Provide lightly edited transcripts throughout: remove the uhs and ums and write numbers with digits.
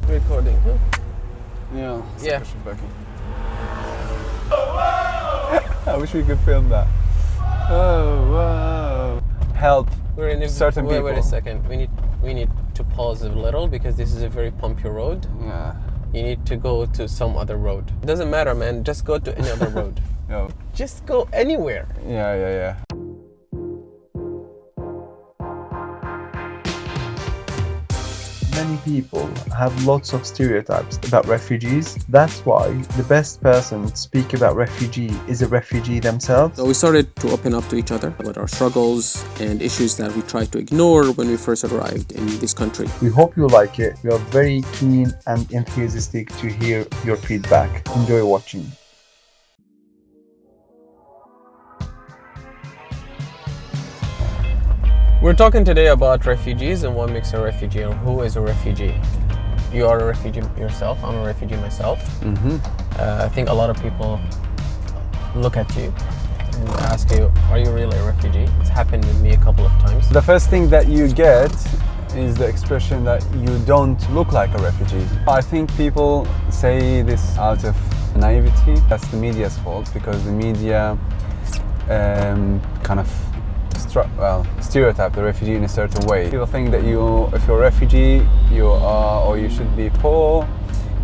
Recording, huh? Yeah. Yeah. I wish we could film that. Oh, wow. Help We're in certain people. Wait a second. We need to pause a little because this is a very bumpy road. Yeah. You need to go to some other road. It doesn't matter, man. Just go to any other road. No. Just go anywhere. Yeah. Many people have lots of stereotypes about refugees. That's why the best person to speak about refugee is a refugee themselves. So we started to open up to each other about our struggles and issues that we tried to ignore when we first arrived in this country. We hope you like it. We are very keen and enthusiastic to hear your feedback. Enjoy watching. We're talking today about refugees and what makes a refugee and who is a refugee. You are a refugee yourself. I'm a refugee myself. I think a lot of people look at you and ask you, are you really a refugee? It's happened with me a couple of times. The first thing that you get is the expression that you don't look like a refugee. I think people say this out of naivety. That's the media's fault because the media kind of stereotype the refugee in a certain way. People think that if you're a refugee, you are or you should be poor.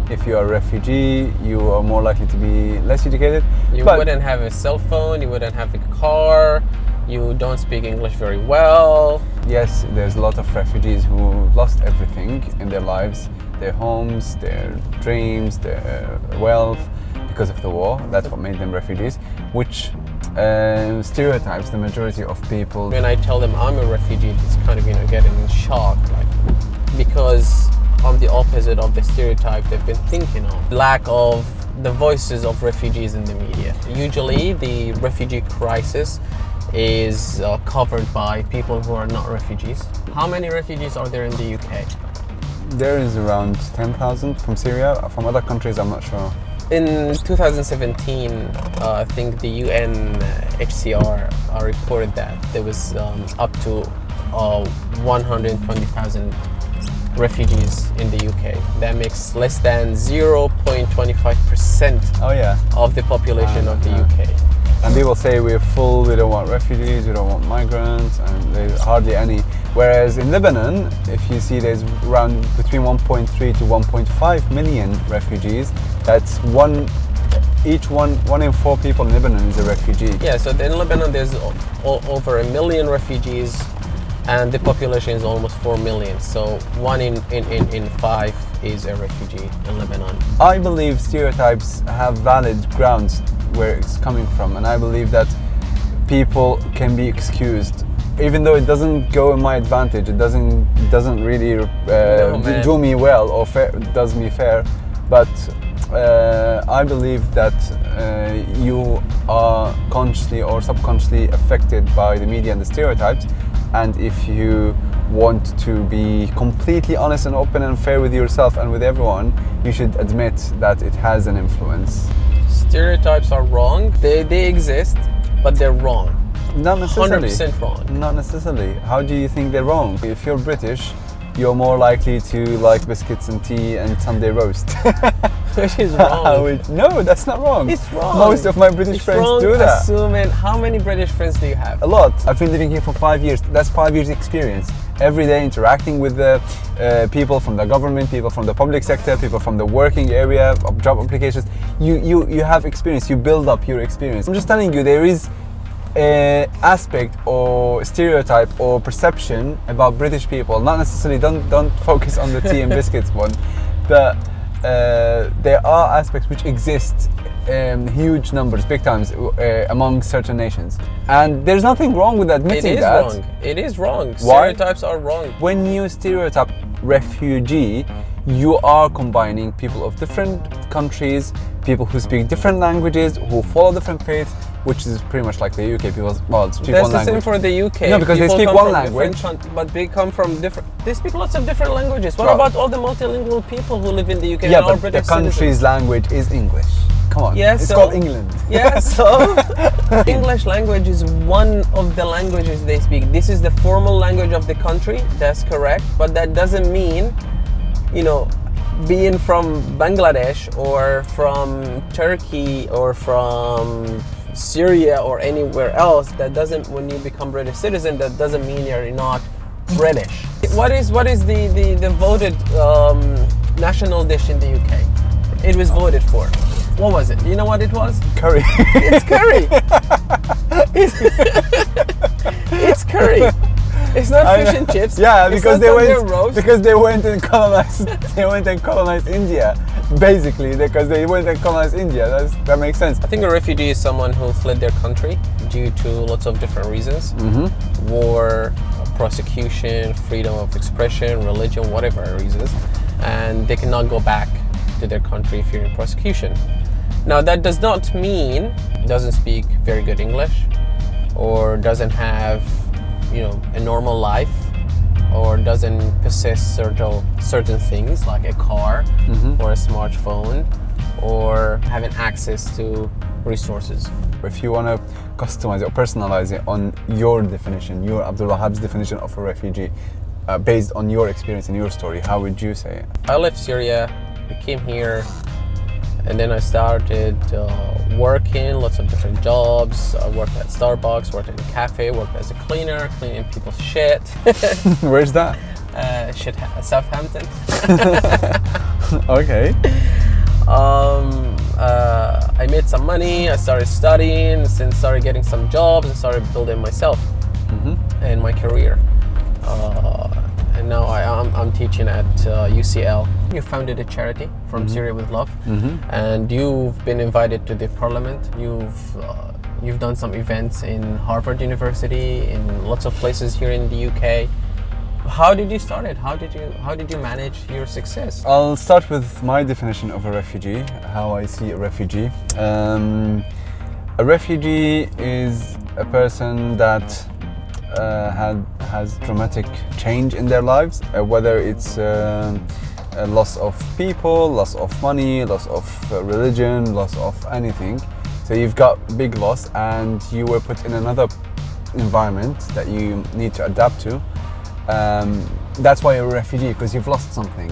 If you are a refugee, you are more likely to be less educated. You wouldn't have a cell phone, you wouldn't have a car, you don't speak English very well. Yes, there's a lot of refugees who lost everything in their lives, their homes, their dreams, their wealth, because of the war. That's what made them refugees, which stereotypes the majority of people. When I tell them I'm a refugee, it's kind of, getting in shock, because I'm the opposite of the stereotype they've been thinking of. Lack of the voices of refugees in the media. Usually the refugee crisis is covered by people who are not refugees. How many refugees are there in the UK? There is around 10,000 from Syria. From other countries, I'm not sure. In 2017, I think the UNHCR reported that there was up to 120,000 refugees in the UK. That makes less than 0.25% of the population of the UK. And people say we're full, we don't want refugees, we don't want migrants, and there's hardly any. Whereas in Lebanon, if you see there's around between 1.3 to 1.5 million refugees, that's one in 4 people in Lebanon is a refugee. Yeah, so in Lebanon there's over 1 million refugees and the population is almost 4 million. So 1 in 5 is a refugee in Lebanon. I believe stereotypes have valid grounds where it's coming from, and I believe that people can be excused. Even though it doesn't go in my advantage, it doesn't really do me well or does me fair, but I believe that you are consciously or subconsciously affected by the media and the stereotypes, and if you want to be completely honest and open and fair with yourself and with everyone, you should admit that it has an influence. Stereotypes are wrong. They exist, but they're wrong. Not necessarily. 100% wrong. Not necessarily. How do you think they're wrong? If you're British, you're more likely to like biscuits and tea and Sunday roast. Which is wrong. No, that's not wrong. It's wrong. Most of my British friends do that. Assuming, how many British friends do you have? A lot. I've been living here for 5 years. That's 5 years experience. Every day interacting with the people from the government, people from the public sector, people from the working area, of job applications. You have experience. You build up your experience. I'm just telling you, there is aspect or stereotype or perception about British people. Not necessarily, don't focus on the tea and biscuits one, but there are aspects which exist in huge numbers, big times, among certain nations, and there's nothing wrong with admitting that. It is wrong. Why? Stereotypes are wrong. When you stereotype refugee, you are combining people of different countries, people who speak different languages, who follow different faiths, which is pretty much like the UK people. Well, speak That's one the language. Same for the UK. No, because people they speak one language. But they come from different. They speak lots of different languages. What about all the multilingual people who live in the UK? Yeah, and but are British the country's citizens? language is English. Come on. Yeah, it's called England. Yeah, so English language is one of the languages they speak. This is the formal language of the country. That's correct, but that doesn't mean, being from Bangladesh or from Turkey or from Syria or anywhere else, that doesn't, when you become British citizen, that doesn't mean you're not British. What is the voted national dish in the UK? It was voted for. What was it? You know what it was? Curry. It's curry. It's curry. It's not fish and chips. Yeah, It's because not they Sunday went roast. because they went and colonized India. Basically, because they went and colonized India. That makes sense. I think a refugee is someone who fled their country due to lots of different reasons. War, prosecution, freedom of expression, religion, whatever reasons. And they cannot go back to their country if you're in prosecution. Now that does not mean doesn't speak very good English or doesn't have, you know, a normal life or doesn't possess certain things like a car or a smartphone or having access to resources. If you want to customize it or personalize it on your definition, your Abdul Wahhab's definition of a refugee, based on your experience and your story, how would you say it? I left Syria, I came here, and then I started working, lots of different jobs. I worked at Starbucks, worked in a cafe, worked as a cleaner, cleaning people's shit. Where's that? Southampton. Okay. I made some money, I started studying, and started getting some jobs, and started building myself and my career. And now I'm teaching at UCL. You founded a charity from Syria with Love, and you've been invited to the parliament. You've done some events in Harvard University, in lots of places here in the UK. How did you start it? How did you manage your success? I'll start with my definition of a refugee, how I see a refugee. A refugee is a person that has dramatic change in their lives, whether it's a loss of people, loss of money, loss of religion, loss of anything. So you've got big loss and you were put in another environment that you need to adapt to. That's why you're a refugee, because you've lost something,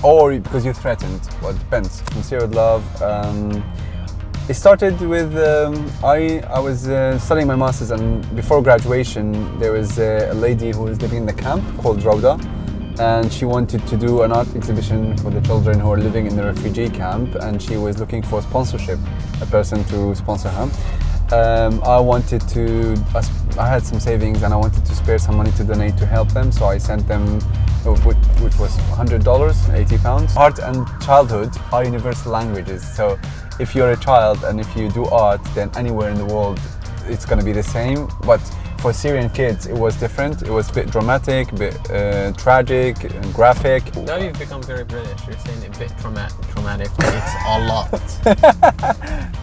or because you're threatened. Well, it depends. From Syria with Love, it started with I was studying my masters, and before graduation there was a lady who was living in the camp called Rhoda, and she wanted to do an art exhibition for the children who are living in the refugee camp, and she was looking for sponsorship, a person to sponsor her. I had some savings and I wanted to spare some money to donate to help them, so I sent them, which was $100, £80. Art and childhood are universal languages, so if you're a child and if you do art, then anywhere in the world it's going to be the same. But for Syrian kids it was different. It was a bit dramatic, a bit tragic and graphic. Now you've become very British. You're saying a bit traumatic, but it's a lot.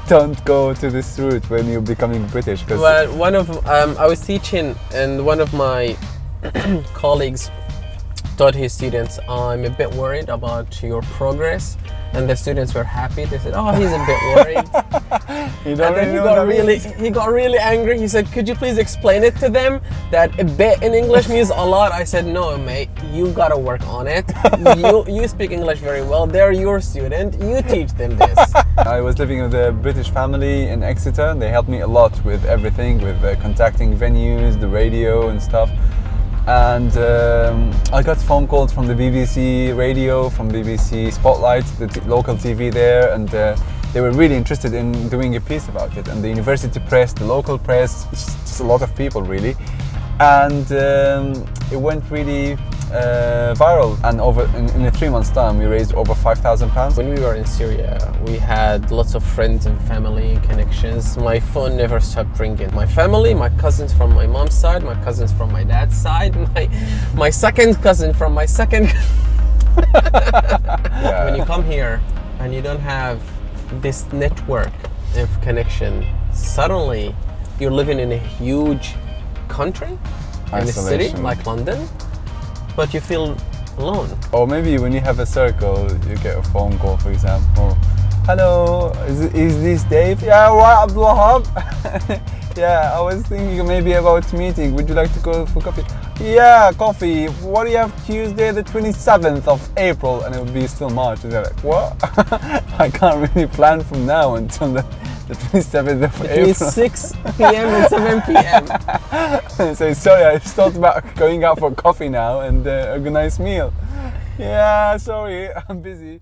Don't go to this route when you're becoming British. Well, I was teaching, and one of my colleagues told his students, "I'm a bit worried about your progress," and the students were happy. They said, "Oh, he's a bit worried." You don't And then he got really angry. He said, "Could you please explain it to them that a bit in English means a lot?" I said, "No, mate, you gotta work on it. You speak English very well. They're your student. You teach them this." I was living with a British family in Exeter. They helped me a lot with everything, with contacting venues, the radio and stuff. And I got phone calls from the BBC radio, from BBC Spotlight, the local TV there, and they were really interested in doing a piece about it. And the university press, the local press, just a lot of people really. And it went really viral. And in a 3 months' time, we raised over £5,000. When we were in Syria, we had lots of friends and family and connections. My phone never stopped ringing. My family, my cousins from my mom's side, my cousins from my dad's side, my second cousin from my second. Yeah. When you come here and you don't have this network of connection, suddenly you're living in a huge country, in a city like London, but you feel alone. Or maybe when you have a circle, you get a phone call, for example. "Hello, is this Dave?" "Yeah, what, Abdul Wahhab?" Yeah, I was thinking maybe about meeting. Would you like to go for coffee? Yeah, coffee. What do you have Tuesday the 27th of April? And it would be still March. And they're like, what? I can't really plan from now until the 27th of Between April. 6 p.m. and 7 p.m. So sorry, I just thought about going out for coffee now and a nice meal. Yeah, sorry, I'm busy.